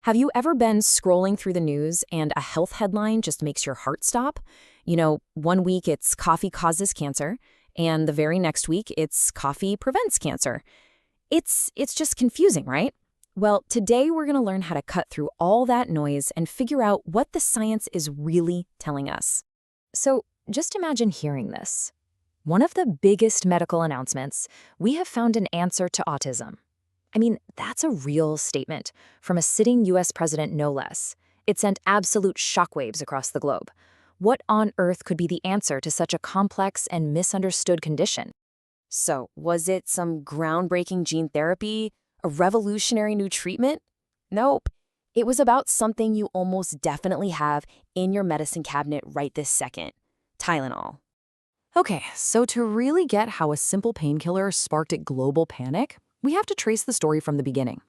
Have you ever been scrolling through the news and a health headline just makes your heart stop? One week it's coffee causes cancer, and the very next week it's coffee prevents cancer. It's just confusing, right? Well, today we're going to learn how to cut through all that noise and figure out what the science is really telling us. So, just imagine hearing this. One of the biggest medical announcements, we have found an answer to autism. I mean, that's a real statement from a sitting US president, no less. It sent absolute shockwaves across the globe. What on earth could be the answer to such a complex and misunderstood condition? So, was it some groundbreaking gene therapy? A revolutionary new treatment? Nope. It was about something you almost definitely have in your medicine cabinet right this second: Tylenol. Okay, so to really get how a simple painkiller sparked a global panic, we have to trace the story from the beginning.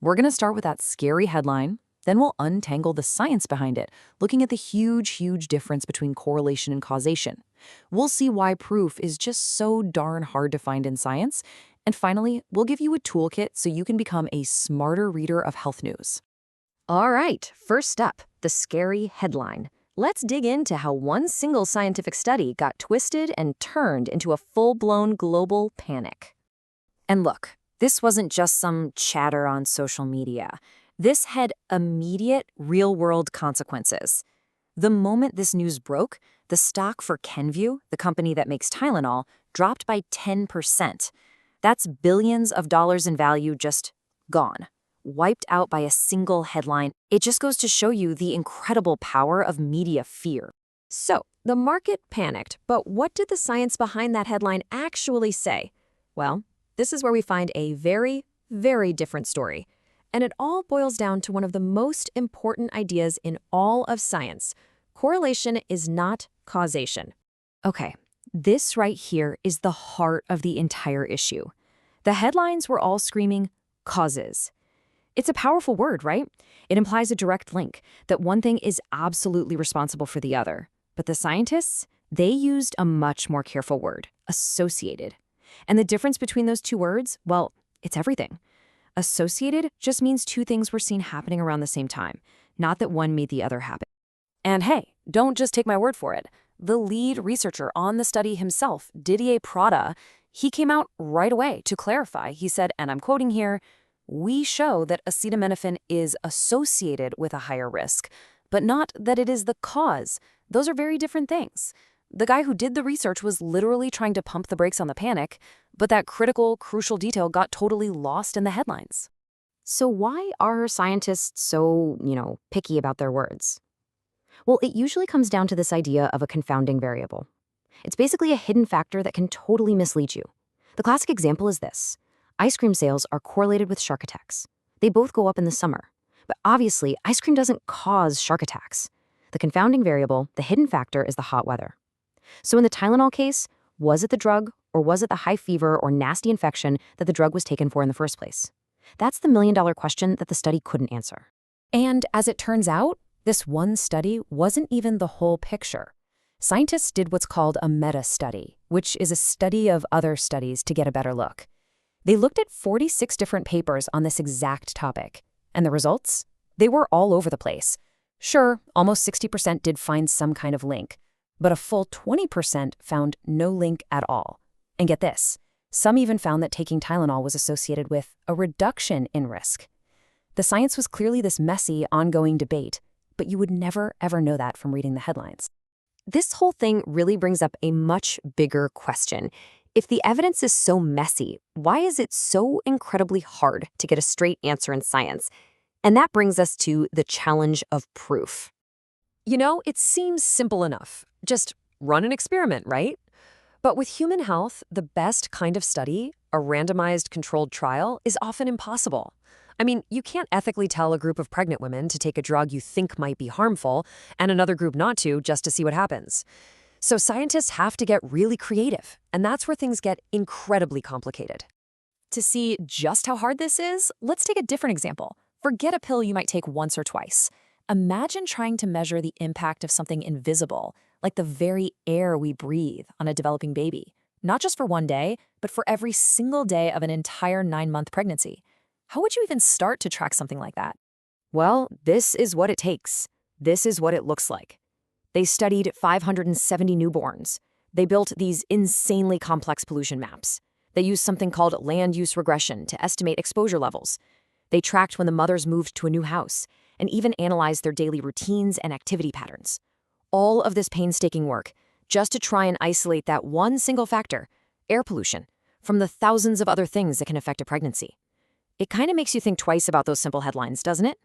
We're going to start with that scary headline, then we'll untangle the science behind it, looking at the huge difference between correlation and causation. We'll see why proof is just so darn hard to find in science, and finally, we'll give you a toolkit so you can become a smarter reader of health news. All right, first up, the scary headline. Let's dig into how one single scientific study got twisted and turned into a full-blown global panic. And look, this wasn't just some chatter on social media. This had immediate, real-world consequences. The moment this news broke, the stock for Kenvue, the company that makes Tylenol, dropped by 10%. That's billions of dollars in value just gone, wiped out by a single headline. It just goes to show you the incredible power of media fear. So, the market panicked, but what did the science behind that headline actually say? Well, this is where we find a very different story. And it all boils down to one of the most important ideas in all of science. Correlation is not causation. Okay, this right here is the heart of the entire issue. The headlines were all screaming causes. It's a powerful word, right? It implies a direct link, that one thing is absolutely responsible for the other. But the scientists, they used a much more careful word, associated. And the difference between those two words, well, it's everything. Associated just means two things were seen happening around the same time, not that one made the other happen. And hey, don't just take my word for it. The lead researcher on the study himself, Didier Prada, he came out right away to clarify. He said, and I'm quoting here, "We show that acetaminophen is associated with a higher risk, but not that it is the cause. Those are very different things." The guy who did the research was literally trying to pump the brakes on the panic, but that critical, crucial detail got totally lost in the headlines. So why are scientists so, picky about their words? Well, it usually comes down to this idea of a confounding variable. It's basically a hidden factor that can totally mislead you. The classic example is this. Ice cream sales are correlated with shark attacks. They both go up in the summer. But obviously, ice cream doesn't cause shark attacks. The confounding variable, the hidden factor, is the hot weather. So in the Tylenol case, was it the drug, or was it the high fever or nasty infection that the drug was taken for in the first place? That's the million-dollar question that the study couldn't answer. And as it turns out, this one study wasn't even the whole picture. Scientists did what's called a meta-study, which is a study of other studies to get a better look. They looked at 46 different papers on this exact topic. And the results? They were all over the place. Sure, almost 60% did find some kind of link, but a full 20% found no link at all. And get this, some even found that taking Tylenol was associated with a reduction in risk. The science was clearly this messy, ongoing debate, but you would never, ever know that from reading the headlines. This whole thing really brings up a much bigger question. If the evidence is so messy, why is it so incredibly hard to get a straight answer in science? And that brings us to the challenge of proof. It seems simple enough. Just run an experiment, right? But with human health, the best kind of study, a randomized controlled trial, is often impossible. I mean, you can't ethically tell a group of pregnant women to take a drug you think might be harmful and another group not to just to see what happens. So scientists have to get really creative, and that's where things get incredibly complicated. To see just how hard this is, let's take a different example. Forget a pill you might take once or twice. Imagine trying to measure the impact of something invisible, like the very air we breathe, on a developing baby. Not just for one day, but for every single day of an entire 9-month pregnancy. How would you even start to track something like that? Well, this is what it takes. This is what it looks like. They studied 570 newborns. They built these insanely complex pollution maps. They used something called land use regression to estimate exposure levels. They tracked when the mothers moved to a new house and even analyzed their daily routines and activity patterns. All of this painstaking work just to try and isolate that one single factor, air pollution, from the thousands of other things that can affect a pregnancy. It kind of makes you think twice about those simple headlines, doesn't it?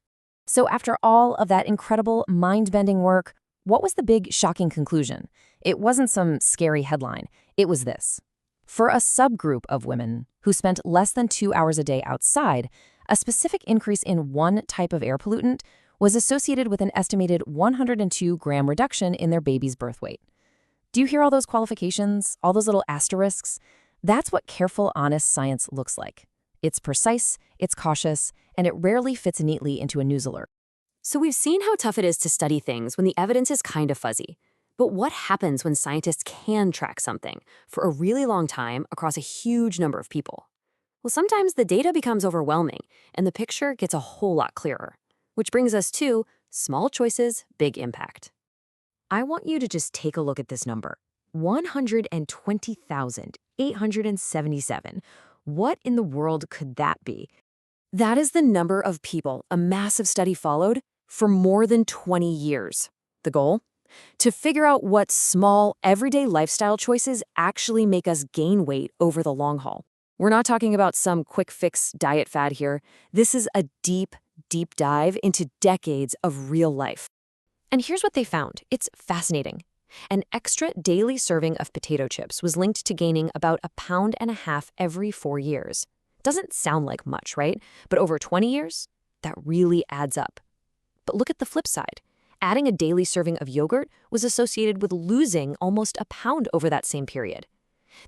So after all of that incredible, mind-bending work, what was the big, shocking conclusion? It wasn't some scary headline. It was this. For a subgroup of women who spent less than 2 hours a day outside, a specific increase in one type of air pollutant was associated with an estimated 102-gram reduction in their baby's birth weight. Do you hear all those qualifications, all those little asterisks? That's what careful, honest science looks like. It's precise, it's cautious, and it rarely fits neatly into a news alert. So we've seen how tough it is to study things when the evidence is kind of fuzzy. But what happens when scientists can track something for a really long time across a huge number of people? Well, sometimes the data becomes overwhelming and the picture gets a whole lot clearer. Which brings us to small choices, big impact. I want you to just take a look at this number. 120,877. What in the world could that be? That is the number of people a massive study followed for more than 20 years. The goal? To figure out what small, everyday lifestyle choices actually make us gain weight over the long haul. We're not talking about some quick fix diet fad here. This is a deep, deep dive into decades of real life. And here's what they found. It's fascinating. An extra daily serving of potato chips was linked to gaining about 1.5 pounds every 4 years. Doesn't sound like much, right? But over 20 years, that really adds up. But look at the flip side. Adding a daily serving of yogurt was associated with losing almost 1 pound over that same period.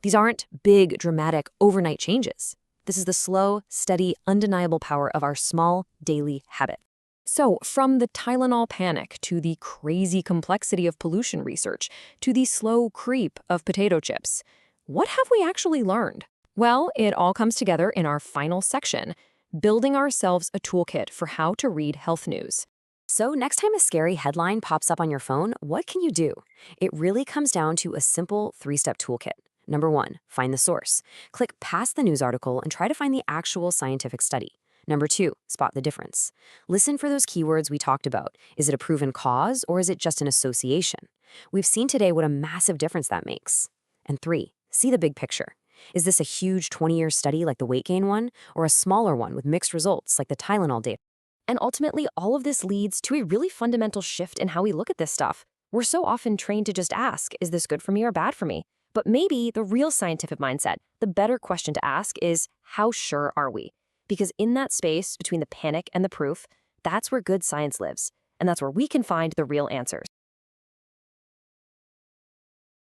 These aren't big, dramatic, overnight changes. This is the slow, steady, undeniable power of our small, daily habit. So, from the Tylenol panic to the crazy complexity of pollution research to the slow creep of potato chips, what have we actually learned? Well, it all comes together in our final section, building ourselves a toolkit for how to read health news. So next time a scary headline pops up on your phone, what can you do? It really comes down to a simple 3-step toolkit. Number 1, find the source. Click past the news article and try to find the actual scientific study. Number 2, spot the difference. Listen for those keywords we talked about. Is it a proven cause or is it just an association? We've seen today what a massive difference that makes. And 3, see the big picture. Is this a huge 20-year study like the weight gain one, or a smaller one with mixed results like the Tylenol data? And ultimately, all of this leads to a really fundamental shift in how we look at this stuff. We're so often trained to just ask, is this good for me or bad for me? But maybe the real scientific mindset, the better question to ask is, how sure are we? Because in that space between the panic and the proof, that's where good science lives. And that's where we can find the real answers.